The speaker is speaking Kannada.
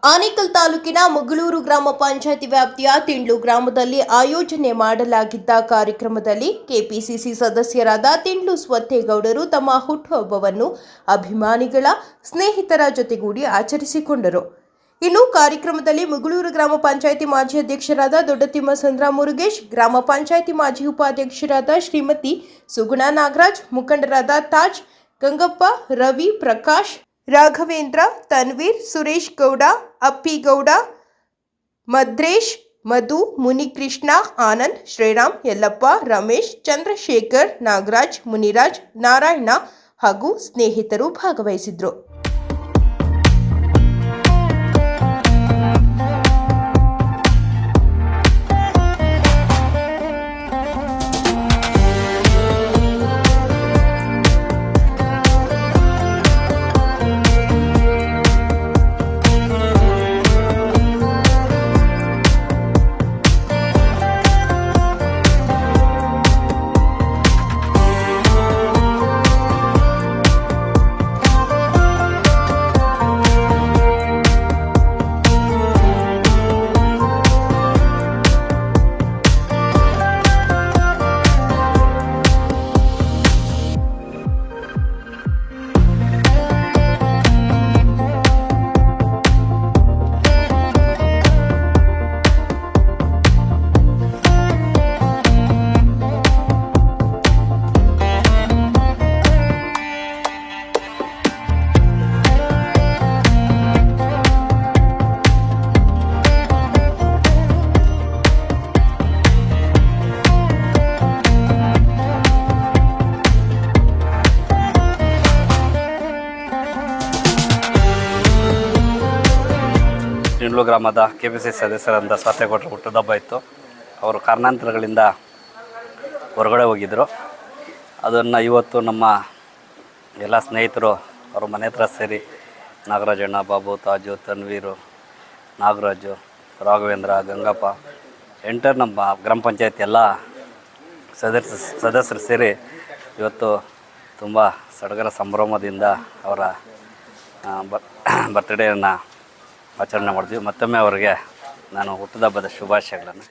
ಆನೇಕಲ್ ತಾಲೂಕಿನ ಮುಗಳೂರು ಗ್ರಾಮ ಪಂಚಾಯಿತಿ ವ್ಯಾಪ್ತಿಯ ತಿಂಡ್ಲು ಗ್ರಾಮದಲ್ಲಿ ಆಯೋಜನೆ ಮಾಡಲಾಗಿದ್ದ ಕಾರ್ಯಕ್ರಮದಲ್ಲಿ ಕೆಪಿಸಿಸಿ ಸದಸ್ಯರಾದ ತಿಂಡ್ಲು ಸ್ವತ್ತೇಗೌಡರು ತಮ್ಮ ಹುಟ್ಟುಹಬ್ಬವನ್ನು ಅಭಿಮಾನಿಗಳ ಸ್ನೇಹಿತರ ಜೊತೆಗೂಡಿ ಆಚರಿಸಿಕೊಂಡರು. ಇನ್ನು ಕಾರ್ಯಕ್ರಮದಲ್ಲಿ ಮುಗಳೂರು ಗ್ರಾಮ ಪಂಚಾಯಿತಿ ಮಾಜಿ ಅಧ್ಯಕ್ಷರಾದ ದೊಡ್ಡತಿಮ್ಮಸಂದ್ರ ಮುರುಗೇಶ್, ಗ್ರಾಮ ಪಂಚಾಯಿತಿ ಮಾಜಿ ಉಪಾಧ್ಯಕ್ಷರಾದ ಶ್ರೀಮತಿ ಸುಗುಣ ನಾಗರಾಜ್, ಮುಖಂಡರಾದ ತಾಜ್, ಗಂಗಪ್ಪ, ರವಿ, ಪ್ರಕಾಶ್, ರಾಘವೇಂದ್ರ, ತನ್ವೀರ್, ಸುರೇಶ್ ಗೌಡ, ಅಪ್ಪಿಗೌಡ, ಮದ್ರೇಶ್, ಮಧು, ಮುನಿಕೃಷ್ಣ, ಆನಂದ್, ಶ್ರೀರಾಮ್, ಯಲ್ಲಪ್ಪ, ರಮೇಶ್, ಚಂದ್ರಶೇಖರ್, ನಾಗರಾಜ್, ಮುನಿರಾಜ್, ನಾರಾಯಣ ಹಾಗೂ ಸ್ನೇಹಿತರು ಭಾಗವಹಿಸಿದ್ರು. ತಿಂಡ್ಲು ಗ್ರಾಮದ ಕೆಪಿಸಿಸಿ ಸದಸ್ಯರಾದ ಸ್ವತ್ತೇಗೌಡರು ಹುಟ್ಟುಹಬ್ಬ ಇತ್ತು. ಅವರು ಕಾರಣಾಂತರಗಳಿಂದ ಹೊರಗಡೆ ಹೋಗಿದ್ದರು. ಅದನ್ನು ಇವತ್ತು ನಮ್ಮ ಎಲ್ಲ ಸ್ನೇಹಿತರು ಅವ್ರ ಮನೆ ಹತ್ರ ಸೇರಿ ನಾಗರಾಜಣ್ಣ, ಬಾಬು, ತಾಜು, ತನ್ವೀರು, ನಾಗರಾಜು, ರಾಘವೇಂದ್ರ, ಗಂಗಪ್ಪ, ನಮ್ಮ ಗ್ರಾಮ ಪಂಚಾಯತ್ ಎಲ್ಲ ಸದಸ್ಯರು ಸೇರಿ ಇವತ್ತು ತುಂಬ ಸಡಗರ ಸಂಭ್ರಮದಿಂದ ಅವರ ಬರ್ತ್ಡೇಯನ್ನು ಆಚರಣೆ ಮಾಡಿದ್ವಿ. ಮತ್ತೊಮ್ಮೆ ಅವರಿಗೆ ನಾನು ಹುಟ್ಟುಹಬ್ಬದ ಶುಭಾಶಯಗಳನ್ನು